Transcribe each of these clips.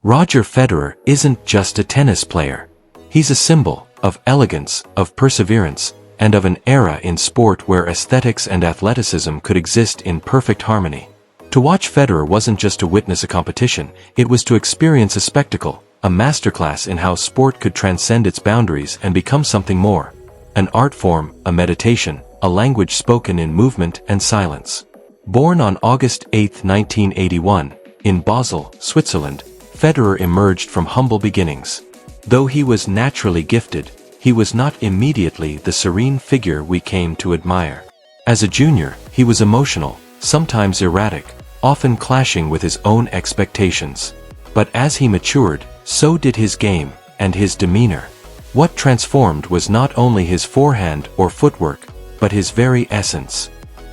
Roger Federer isn't just a tennis player. He's a symbol of elegance, of perseverance, and of an era in sport where aesthetics and athleticism could exist in perfect harmony. To watch Federer wasn't just to witness a competition, it was to experience a spectacle, a masterclass in how sport could transcend its boundaries and become something more. An art form, a meditation, a language spoken in movement and silence. Born on August 8, 1981, in Basel, Switzerland, Federer emerged from humble beginnings. Though he was naturally gifted, he was not immediately the serene figure we came to admire. As a junior, he was emotional, sometimes erratic, often clashing with his own expectations. But as he matured, so did his game, and his demeanor. What transformed was not only his forehand or footwork, but his very essence.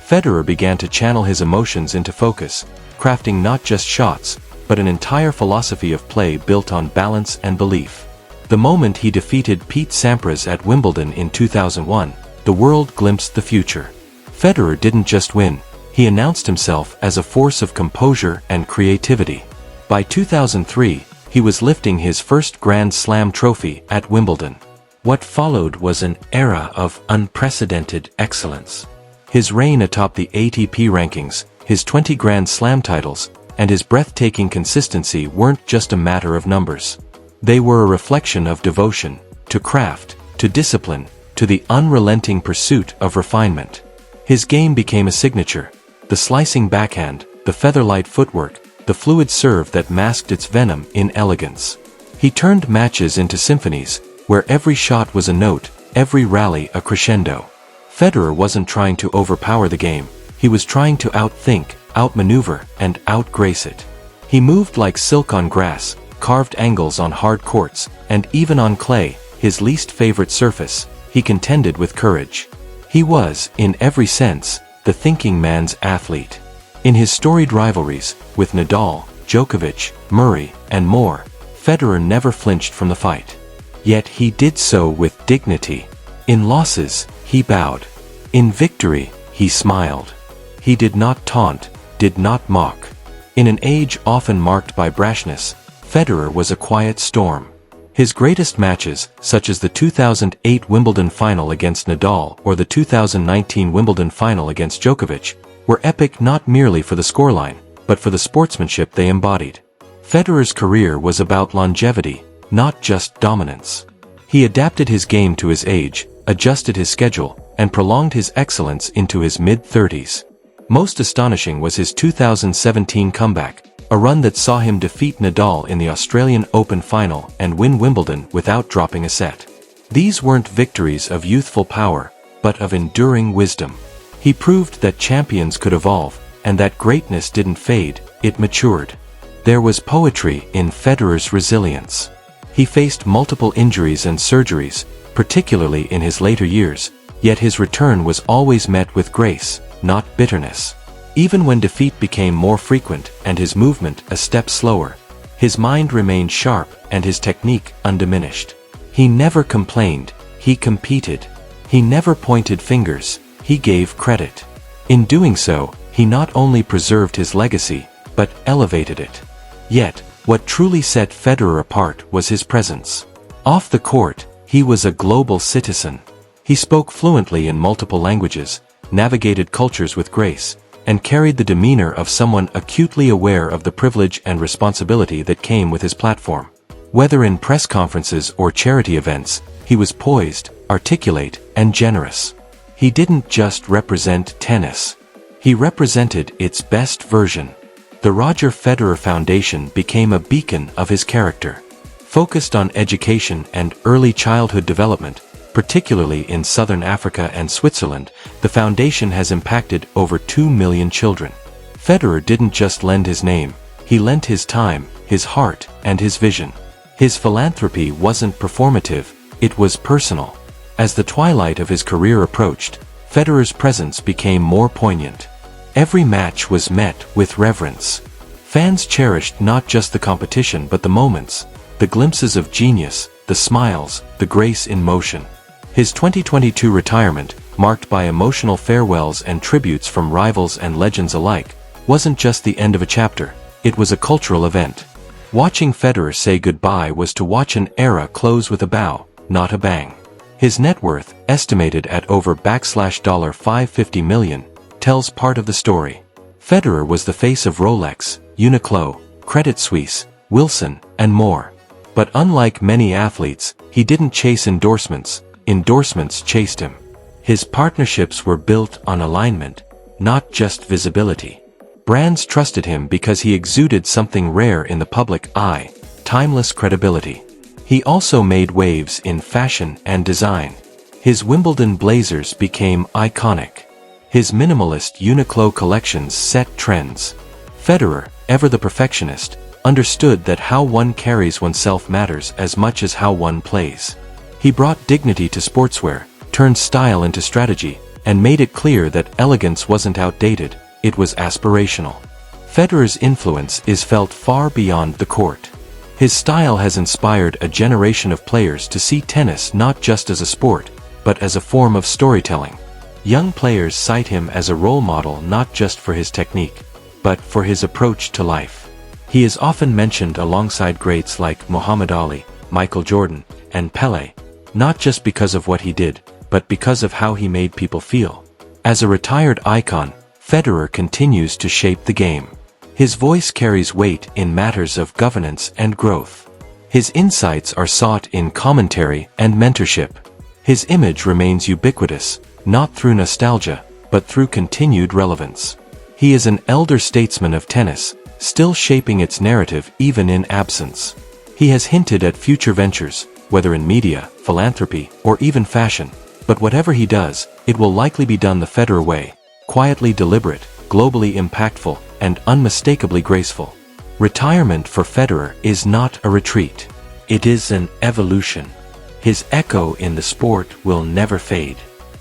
Federer began to channel his emotions into focus, crafting not just shots, but an entire philosophy of play built on balance and belief. The moment he defeated Pete Sampras at Wimbledon in 2001, the world glimpsed the future. Federer didn't just win, he announced himself as a force of composure and creativity. By 2003, he was lifting his first Grand Slam trophy at Wimbledon. What followed was an era of unprecedented excellence. His reign atop the ATP rankings, his 20 Grand Slam titles, and his breathtaking consistency weren't just a matter of numbers. They were a reflection of devotion, to craft, to discipline, to the unrelenting pursuit of refinement. His game became a signature, the slicing backhand, the featherlight footwork, the fluid serve that masked its venom in elegance. He turned matches into symphonies, where every shot was a note, every rally a crescendo. Federer wasn't trying to overpower the game, he was trying to outthink, outmaneuver, and outgrace it. He moved like silk on grass, carved angles on hard courts, and even on clay, his least favorite surface, he contended with courage. He was, in every sense, the thinking man's athlete. In his storied rivalries, with Nadal, Djokovic, Murray, and more, Federer never flinched from the fight. Yet he did so with dignity. In losses, he bowed. In victory, he smiled. He did not taunt, did not mock. In an age often marked by brashness, Federer was a quiet storm. His greatest matches, such as the 2008 Wimbledon final against Nadal or the 2019 Wimbledon final against Djokovic, were epic not merely for the scoreline, but for the sportsmanship they embodied. Federer's career was about longevity, not just dominance. He adapted his game to his age, adjusted his schedule, and prolonged his excellence into his mid-30s. Most astonishing was his 2017 comeback, a run that saw him defeat Nadal in the Australian Open final and win Wimbledon without dropping a set. These weren't victories of youthful power, but of enduring wisdom. He proved that champions could evolve, and that greatness didn't fade, it matured. There was poetry in Federer's resilience. He faced multiple injuries and surgeries, particularly in his later years, yet his return was always met with grace, not bitterness. Even when defeat became more frequent and his movement a step slower, his mind remained sharp and his technique undiminished. He never complained, he competed. He never pointed fingers, he gave credit. In doing so, he not only preserved his legacy, but elevated it. Yet, what truly set Federer apart was his presence. Off the court, he was a global citizen. He spoke fluently in multiple languages, navigated cultures with grace, and carried the demeanor of someone acutely aware of the privilege and responsibility that came with his platform. Whether in press conferences or charity events, he was poised, articulate, and generous. He didn't just represent tennis. He represented its best version. The Roger Federer Foundation became a beacon of his character. Focused on education and early childhood development, particularly in Southern Africa and Switzerland, the foundation has impacted over 2 million children. Federer didn't just lend his name, he lent his time, his heart, and his vision. His philanthropy wasn't performative, it was personal. As the twilight of his career approached, Federer's presence became more poignant. Every match was met with reverence. Fans cherished not just the competition but the moments, the glimpses of genius, the smiles, the grace in motion. His 2022 retirement, marked by emotional farewells and tributes from rivals and legends alike, wasn't just the end of a chapter, it was a cultural event. Watching Federer say goodbye was to watch an era close with a bow, not a bang. His net worth, estimated at over $550 million, tells part of the story. Federer was the face of Rolex, Uniqlo, Credit Suisse, Wilson, and more. But unlike many athletes, he didn't chase endorsements, endorsements chased him. His partnerships were built on alignment, not just visibility. Brands trusted him because he exuded something rare in the public eye, timeless credibility. He also made waves in fashion and design. His Wimbledon blazers became iconic. His minimalist Uniqlo collections set trends. Federer, ever the perfectionist, understood that how one carries oneself matters as much as how one plays. He brought dignity to sportswear, turned style into strategy, and made it clear that elegance wasn't outdated, it was aspirational. Federer's influence is felt far beyond the court. His style has inspired a generation of players to see tennis not just as a sport, but as a form of storytelling. Young players cite him as a role model not just for his technique, but for his approach to life. He is often mentioned alongside greats like Muhammad Ali, Michael Jordan, and Pelé, not just because of what he did, but because of how he made people feel. As a retired icon, Federer continues to shape the game. His voice carries weight in matters of governance and growth. His insights are sought in commentary and mentorship. His image remains ubiquitous, not through nostalgia, but through continued relevance. He is an elder statesman of tennis, still shaping its narrative even in absence. He has hinted at future ventures, whether in media, philanthropy, or even fashion, but whatever he does, it will likely be done the Federer way, quietly deliberate, globally impactful, and unmistakably graceful. Retirement for Federer is not a retreat. It is an evolution. His echo in the sport will never fade.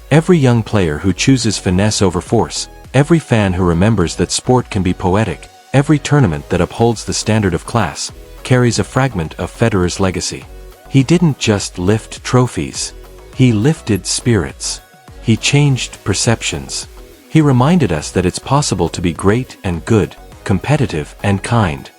Every young player who chooses finesse over force, every fan who remembers that sport can be poetic, every tournament that upholds the standard of class, carries a fragment of Federer's legacy. He didn't just lift trophies. He lifted spirits. He changed perceptions. He reminded us that it's possible to be great and good, competitive and kind.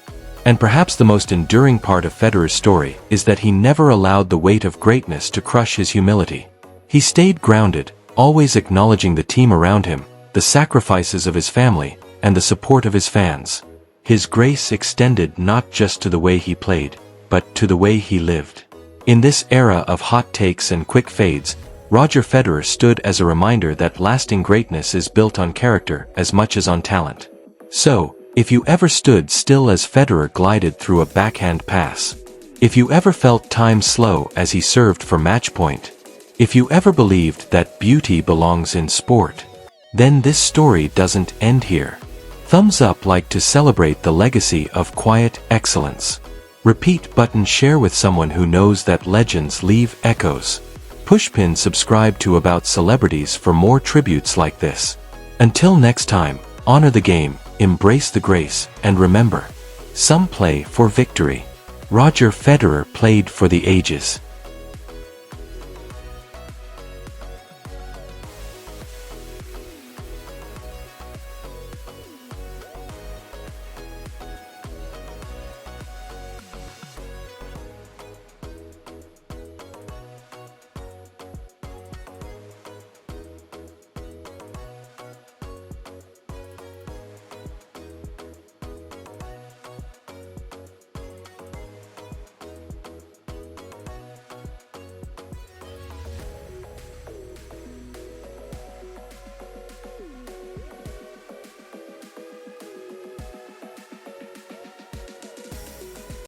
And perhaps the most enduring part of Federer's story is that he never allowed the weight of greatness to crush his humility. He stayed grounded, always acknowledging the team around him, the sacrifices of his family, and the support of his fans. His grace extended not just to the way he played, but to the way he lived. In this era of hot takes and quick fades, Roger Federer stood as a reminder that lasting greatness is built on character as much as on talent. So, if you ever stood still as Federer glided through a backhand pass, if you ever felt time slow as he served for match point, if you ever believed that beauty belongs in sport, then this story doesn't end here. Thumbs up like to celebrate the legacy of quiet excellence. Repeat button share with someone who knows that legends leave echoes. Pushpin subscribe to About Celebrities for more tributes like this. Until next time, honor the game, embrace the grace, and remember, some play for victory. Roger Federer played for the ages.